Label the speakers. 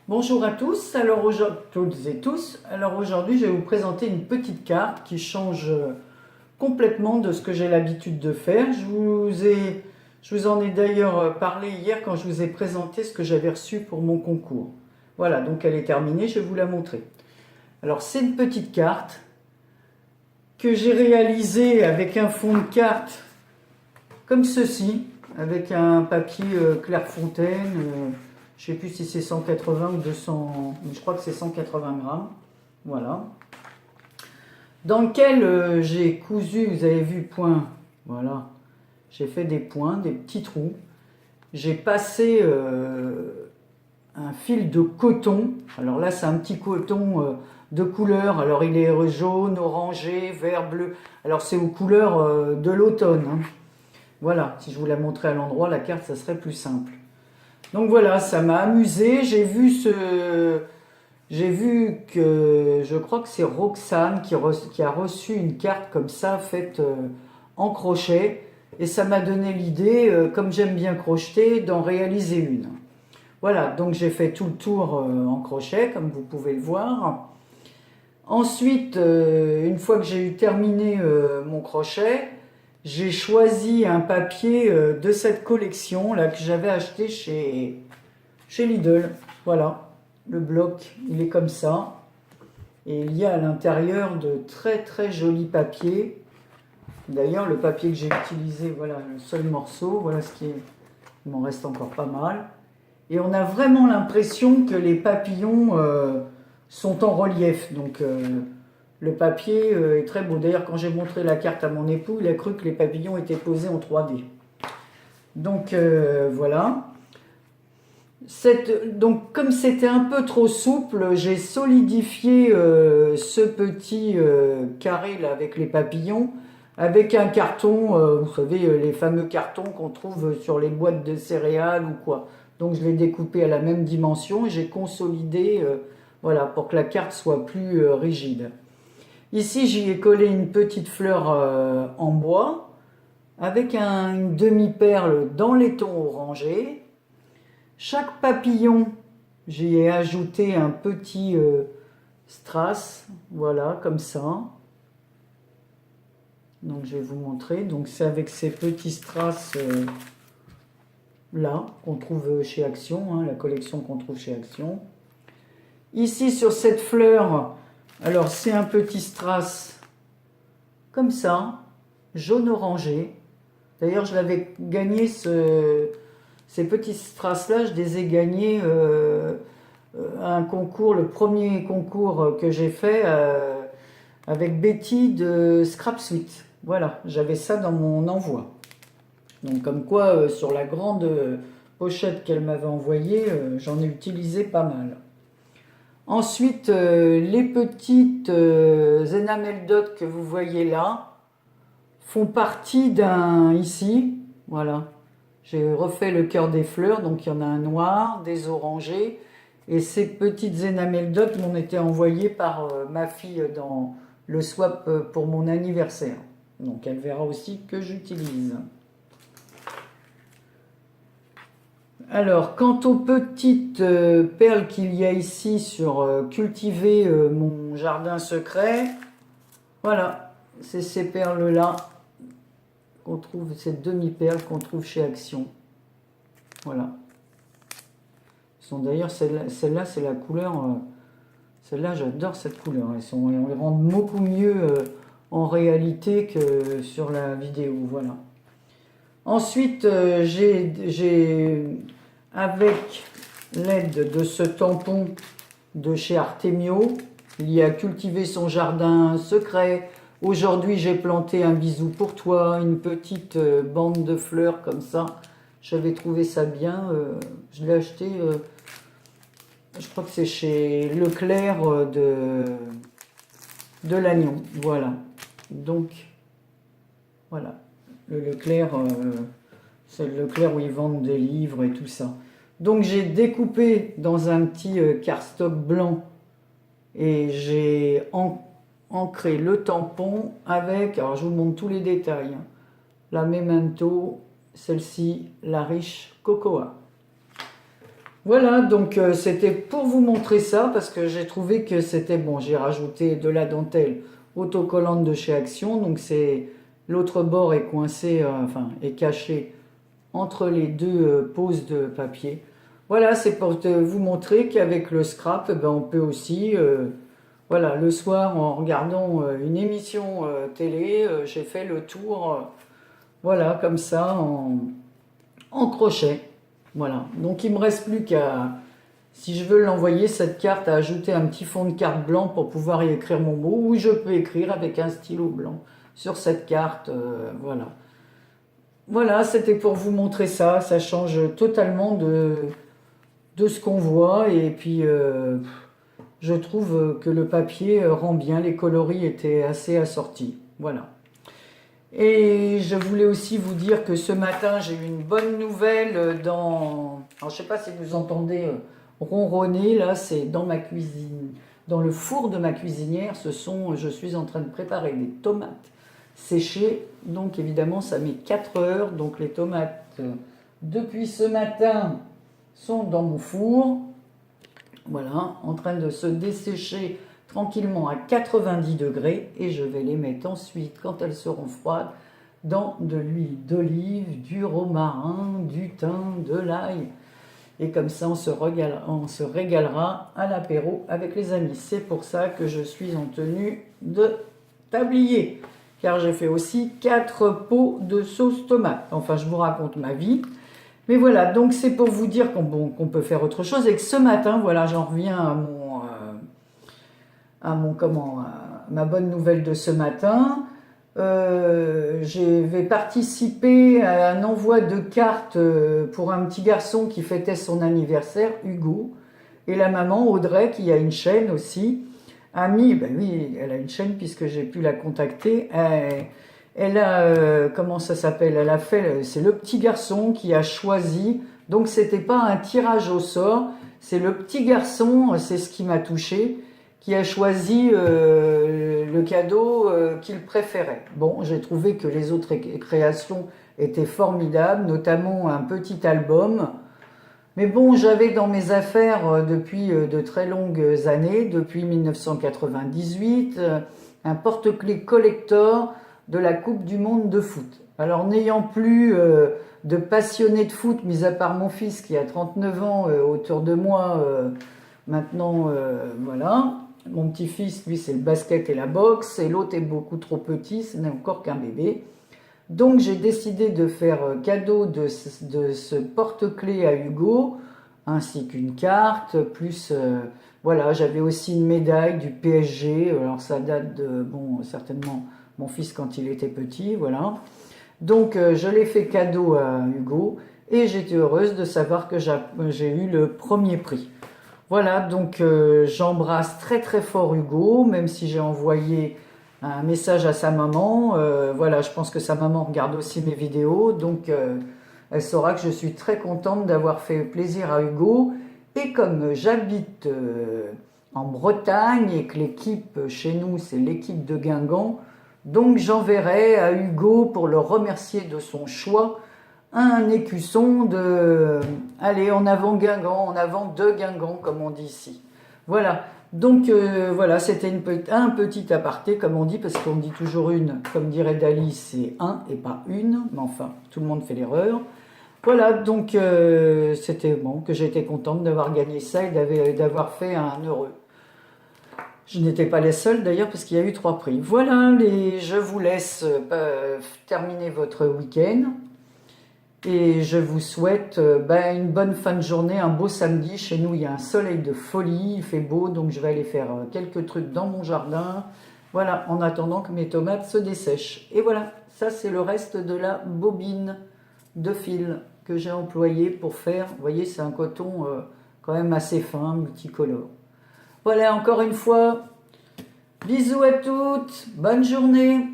Speaker 1: Bonjour à tous, toutes et tous. Alors aujourd'hui, je vais vous présenter une petite carte qui change complètement de ce que j'ai l'habitude de faire. Je vous en ai d'ailleurs parlé hier quand je vous ai présenté ce que j'avais reçu pour mon concours. Voilà, donc elle est terminée, je vais vous la montrer. Alors c'est une petite carte que j'ai réalisée avec un fond de carte comme ceci, avec un papier Clairefontaine. Je ne sais plus si c'est 180 ou 200, mais je crois que c'est 180 grammes. Voilà. Dans lequel j'ai cousu, vous avez vu, point. Voilà. J'ai fait des points, des petits trous. J'ai passé un fil de coton. Alors là, c'est un petit coton de couleur. Alors il est jaune, orangé, vert, bleu. Alors c'est aux couleurs de l'automne. Hein. Voilà. Si je vous la montrais à l'endroit, la carte, ça serait plus simple. Donc voilà, ça m'a amusé. J'ai vu que je crois que c'est Roxane qui a reçu une carte comme ça, faite en crochet. Et ça m'a donné l'idée, comme j'aime bien crocheter, d'en réaliser une. Voilà, donc j'ai fait tout le tour en crochet, comme vous pouvez le voir. Ensuite, une fois que j'ai eu terminé mon crochet, j'ai choisi un papier de cette collection là que j'avais acheté chez Lidl. Voilà, le bloc, il est comme ça. Et il y a à l'intérieur de très très jolis papiers. D'ailleurs, le papier que j'ai utilisé, voilà, le seul morceau, voilà ce qui est. Il m'en reste encore pas mal. Et on a vraiment l'impression que les papillons sont en relief. Donc le papier est très beau. D'ailleurs, quand j'ai montré la carte à mon époux, il a cru que les papillons étaient posés en 3D. Donc voilà. Donc comme c'était un peu trop souple, j'ai solidifié ce petit carré là avec les papillons avec un carton, vous savez, les fameux cartons qu'on trouve sur les boîtes de céréales ou quoi. Donc je l'ai découpé à la même dimension et j'ai consolidé, voilà, pour que la carte soit plus rigide. Ici, j'y ai collé une petite fleur en bois avec une demi-perle dans les tons orangés. Chaque papillon, j'y ai ajouté un petit strass, voilà, comme ça. Donc je vais vous montrer. Donc c'est avec ces petits strass là qu'on trouve chez Action, hein, la collection qu'on trouve chez Action. Ici sur cette fleur, alors c'est un petit strass comme ça, jaune orangé. D'ailleurs je l'avais gagné ces petits strass là, je les ai gagnés à un concours, le premier concours que j'ai fait avec Betty de Scrap Suite. Voilà, j'avais ça dans mon envoi. Donc comme quoi, sur la grande pochette qu'elle m'avait envoyée, j'en ai utilisé pas mal. Ensuite, les petites enamel dot que vous voyez là font partie d'un ici. Voilà, j'ai refait le cœur des fleurs, donc il y en a un noir, des orangés. Et ces petites enamel dot m'ont été envoyées par ma fille dans le swap pour mon anniversaire. Donc elle verra aussi que j'utilise. Alors, quant aux petites perles qu'il y a ici sur cultiver mon jardin secret, voilà, c'est ces perles-là qu'on trouve, cette demi-perle qu'on trouve chez Action. Voilà. D'ailleurs, celle-là, c'est la couleur. Celle-là, j'adore cette couleur. Elles rendent beaucoup mieux en réalité que sur la vidéo. Voilà. Ensuite, avec l'aide de ce tampon de chez Artemio, il y a cultivé son jardin secret. Aujourd'hui, j'ai planté un bisou pour toi, une petite bande de fleurs comme ça. J'avais trouvé ça bien. Je l'ai acheté, je crois que c'est chez Leclerc de Lannion. Voilà. Donc, voilà. Le Leclerc, c'est le Leclerc où ils vendent des livres et tout ça. Donc j'ai découpé dans un petit cardstock blanc et j'ai ancré le tampon avec, alors je vous montre tous les détails, hein, la Memento, celle-ci, la riche Cocoa. Voilà, donc c'était pour vous montrer ça, parce que j'ai trouvé que c'était bon. J'ai rajouté de la dentelle autocollante de chez Action, donc c'est l'autre bord est coincé, enfin est caché entre les deux poses de papier. Voilà, c'est pour vous montrer qu'avec le scrap, ben, on peut aussi, voilà, le soir en regardant une émission télé, j'ai fait le tour, voilà, comme ça, en crochet. Voilà, donc il me reste plus qu'à, si je veux l'envoyer, cette carte, à ajouter un petit fond de carte blanc pour pouvoir y écrire mon mot, ou je peux écrire avec un stylo blanc sur cette carte, voilà. Voilà, c'était pour vous montrer ça, ça change totalement de ce qu'on voit, et puis je trouve que le papier rend bien, les coloris étaient assez assortis, voilà. Et je voulais aussi vous dire que ce matin, j'ai eu une bonne nouvelle dans... Alors, je ne sais pas si vous entendez ronronner, là, c'est dans ma cuisine, dans le four de ma cuisinière, je suis en train de préparer des tomates séchées, donc évidemment, ça met 4 heures, donc les tomates, depuis ce matin, sont dans mon four, voilà, en train de se dessécher tranquillement à 90 degrés, et je vais les mettre ensuite, quand elles seront froides, dans de l'huile d'olive, du romarin, du thym, de l'ail, et comme ça on se régalera à l'apéro avec les amis. C'est pour ça que je suis en tenue de tablier, car j'ai fait aussi 4 pots de sauce tomate. Enfin, je vous raconte ma vie. Mais voilà, donc c'est pour vous dire qu'on peut faire autre chose, et que ce matin, voilà, j'en reviens à ma bonne nouvelle de ce matin. Je vais participer à un envoi de cartes pour un petit garçon qui fêtait son anniversaire, Hugo, et la maman Audrey, qui a une chaîne aussi, a mis, ben oui, elle a une chaîne puisque j'ai pu la contacter. Elle a, comment ça s'appelle? Elle a fait, c'est le petit garçon qui a choisi. Donc c'était pas un tirage au sort, c'est le petit garçon, c'est ce qui m'a touché, qui a choisi le cadeau qu'il préférait. Bon, j'ai trouvé que les autres créations étaient formidables, notamment un petit album. Mais bon, j'avais dans mes affaires depuis de très longues années, depuis 1998, un porte-clés collector de la Coupe du Monde de foot. Alors, n'ayant plus de passionné de foot, mis à part mon fils qui a 39 ans autour de moi, maintenant, voilà. Mon petit-fils, lui, c'est le basket et la boxe, et l'autre est beaucoup trop petit, ce n'est encore qu'un bébé. Donc, j'ai décidé de faire cadeau de ce porte-clés à Hugo, ainsi qu'une carte, plus, voilà, j'avais aussi une médaille du PSG, alors ça date de, bon, certainement, mon fils quand il était petit, voilà. Donc, je l'ai fait cadeau à Hugo, et j'étais heureuse de savoir que j'ai eu le premier prix. Voilà, donc j'embrasse très très fort Hugo, même si j'ai envoyé un message à sa maman. Voilà, je pense que sa maman regarde aussi mes vidéos, donc elle saura que je suis très contente d'avoir fait plaisir à Hugo. Et comme j'habite en Bretagne et que l'équipe chez nous, c'est l'équipe de Guingamp, donc j'enverrai à Hugo, pour le remercier de son choix, un écusson de... Allez, en avant Guingamp, en avant de Guingamp, comme on dit ici. Voilà, donc voilà, c'était un petit aparté, comme on dit, parce qu'on dit toujours une, comme dirait Dali, c'est un et pas une, mais enfin, tout le monde fait l'erreur. Voilà, donc c'était bon, que j'étais contente d'avoir gagné ça et d'avoir fait un heureux. Je n'étais pas les seuls d'ailleurs, parce qu'il y a eu 3 prix. Voilà, je vous laisse terminer votre week-end. Et je vous souhaite une bonne fin de journée, un beau samedi. Chez nous, il y a un soleil de folie, il fait beau, donc je vais aller faire quelques trucs dans mon jardin. Voilà, en attendant que mes tomates se dessèchent. Et voilà, ça c'est le reste de la bobine de fil que j'ai employée pour faire. Vous voyez, c'est un coton quand même assez fin, multicolore. Voilà, encore une fois, bisous à toutes, bonne journée.